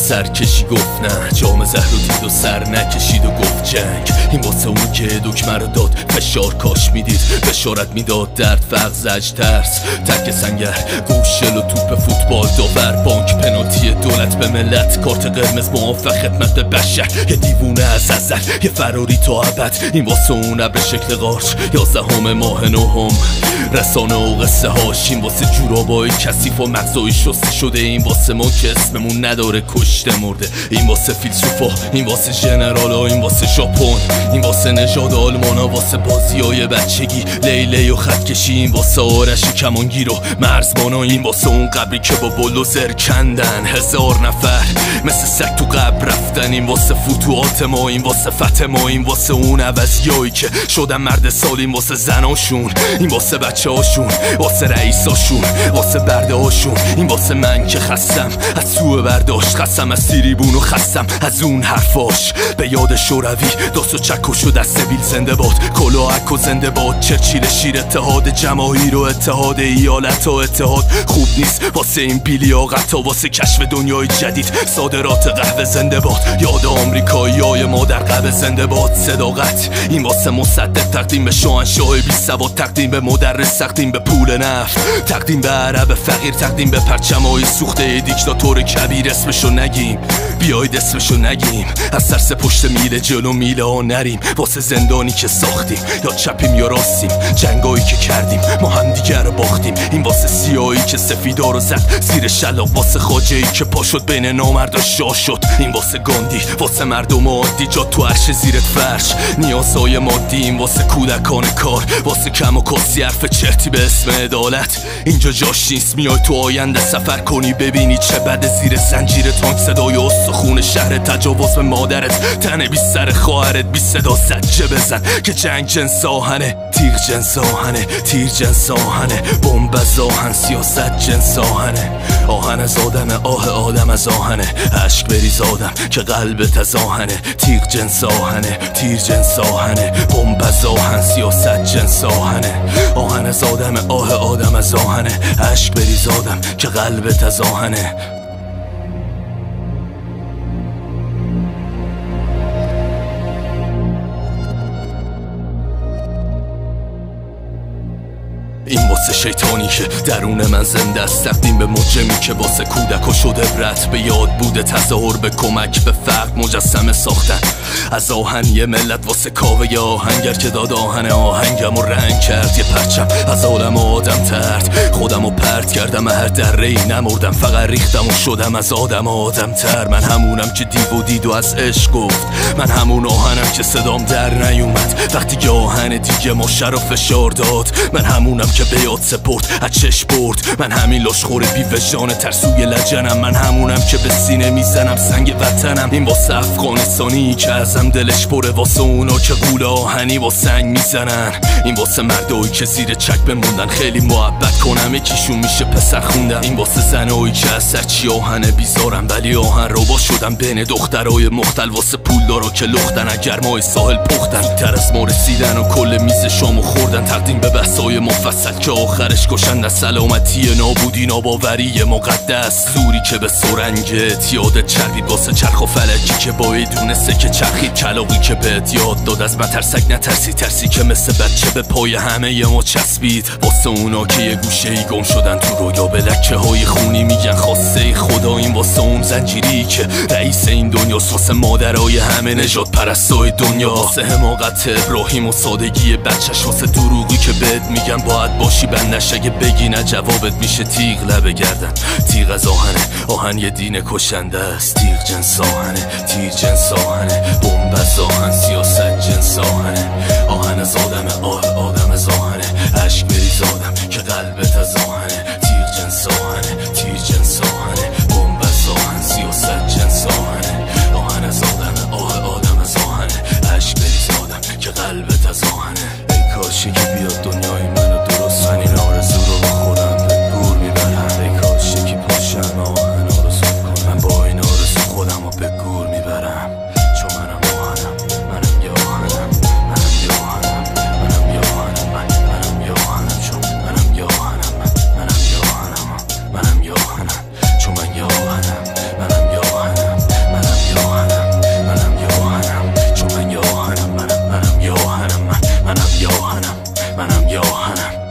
سرکشی گفت نه، جام زهر رو دید و سر نکشید و گفت جنگ. این واسه اون که دکمه رو داد فشار کاش میدید، بشارت میداد درد، فقر، زج، ترس، تک سنگر، گوشل و توپ فوتبال، داور، بانک، پنالتی دولت به ملت، کارت قرمز، موافق خدمت به بشر، یه دیوونه از ازل، یه فراری تا ابد. این واسه اون ابر شکل قارچ 11 ماه نهم، رسانه و قصه هاش. این واسه جورابای کثیف و مغزای شسته شده. این واسه ما که اسممون نداره کشته مرده. این واسه فیلسوفا، این واسه ژنرالا، این واسه ژاپن، این واسه نژاد آلمانا، واسه بازیای بچگی، لیلی و خطکشی. این واسه آرش کمانگیر و مرزبانا. این واسه اون قبری که با بلوزر کندن 1000 نفر مثل سگ تو قبر رفتن. این واسه فتوحات ما، این واسه فتح ما، این واسه اون عوضیایی که شدن مرد سال. این واسه زناشون، این واسه بچه هاشون، واسه رئیساشون، واسه برده هاشون. این واسه من که خستم از سوء برداشت، خستم از تریبون و خستم از اون حرفاش. به یاد شوروی دست و چکش و دست بیل زنده باد، کلاهک و زنده باد، چرچیل شیر، اتحاد جماهیر و اتحاد ایالت و اتحاد خوب نیست واسه این بیلیاقتا، واسه کشف دنیای جدید، صادرات قهوه زنده باد، یاد آمریکاییای ما در قبه زنده باد، صداقت. این واسه مصدق، تقدیم به شاهنشاه بی سواد، تقدیم به مدرس، تقدیم به پول نفت، تقدیم به عرب فقیر، تقدیم به پرچمای سوخته دیکتاتور کبیر. اسمشو نگیم، بیاید اسمشو نگیم، از ترس پشت میله جلو میله ها نریم. واسه زندانی که ساختیم، یا چپیم یا راستیم، جنگایی که کردیم ما هم دیگر رو باختیم. این واسه سیاهی که سفیدا رو زد زیر شلاق، واسه خاجه‌ای که پا شد بین نامردا شاه شد. این واسه گاندی، واسه مردم عادی، جا تو عرش زیرت فرش، نیازهای مادی. این واسه کودکان کار، واسه کم و کاسی حرف چرتی به اسم عدالت. اینجا جاش نیست، میای تو آینده سفر کنی ببینی چه بده زیر زنجیر تانک، صدای استخون شهر، تجاوز به مادرت، تنه بی سر خواهرت، بی صدا زجه بزن که جنگ جنس آهنه، تیغ جنس آهنه، تیر جنس آهنه، بمب از آهن، سیاست جنس آهنه. آهن از آدمه، آه آدم از آهنه، عشق بریز آدم که قلبت از آهنه. تیغ جنس آهنه، تیر جنس آهنه، بمب از آهن، سیاست جنس آهنه. آهن از آدمه، آه آدم از آهنه، عشق بریز آدم که قلبت از آهنه. این واسه شیطانی که درون من زنده است، تقدیم به مجرمی که واسه کودکا شده برد، به یاد بوده تظاهر به کمک به فرد، مجسمه ساختن از آهن یه ملت، واسه کاوه یه آهنگر که داد آهن آهنگم و رنگ کرد. یه پرچم از عالم آدم ترد، خودم رو پرت کردم، هر دره ای نمردم، فقط ریختم و شدم از آدم آدم تر. من همونم که دیو و دید و از عشق گفت، من همون آهنم که صدام در نیومد وقتی که آهن دیگه ما شر فشار داد. من همونم که به یاد سپرد از چش برد، من همین لاشخور بی وجدان ترسوی لجنم، من همونم که به سینه میزنم سنگ وطنم. این واسه افغانستانی که ازم دلش پره، واسه اونا که قول آهنی با سنگ میزنن. این واسه مردایی که زیر چک بموندن، خیلی محبت کنم یکیشون میشه پسر خوندن. این واسه زنایی که از سرچی آهنه بیزارم، ولی آهن رو با شدم بین دخترای مختل، واسه پولدارا که لختن اگر مای ساحل پختن، تر از ما رسیدن و کل میز شامو خوردن. تقدیم به بحثای مفصل که آخرش کشند از سلامتی نابودی ناباوری مقدس. زوری که به سرنگ اعتیاد چربید، واسه چرخ و فلکی که باید دونسته که چرخید، کلاقی که بهت یاد داد از مترسک نترسی، ترسی که مثل بچه به پای همه ما چسبید. واسه اونا که یه گوشه ای گم شدن تو رویا، به لکه های خونی میگن خواسته خدا. این واسه اون زنجیری که رئیس این دنیاست، واسه مادرای همه نژاد پرستای دنیا، واسه حماقت ابراهیم و سادگی بچه‌ش، واسه دروغی که بهت میگن باید باشی بندش، اگه بگی نه جوابت میشه تیغ لبه گردن. تیغ از آهنه، آهن یه دین کشنده است. تیغ جنس آهنه، تیر جنس آهنه، بمب از آهن، سیاست جنس آهنه. آهن از آدمه، آه آدم از آهنه، عشق بریز آدم که قلبت از آهنه. تیغ جنس آهنه، تیر جنس آهنه، بمب از آهن، سیاست جنس آهنه. آهن از آدمه، آه آدم از آهنه، عشق بریز آدم که قلبت از آهنه. ای کاشی که بیاد دنیای منو درست، من این آرزو رو با خودم به گور میبرم. ای کاشی که پاشم آهن آرزو کنم، من با این آرزو خودم رو به گور میبرم. چون منم آهنم، منم یه آهنم، منم یه آهنم، منم یه آهنم، منم یه آهنم. منم یا آهنم.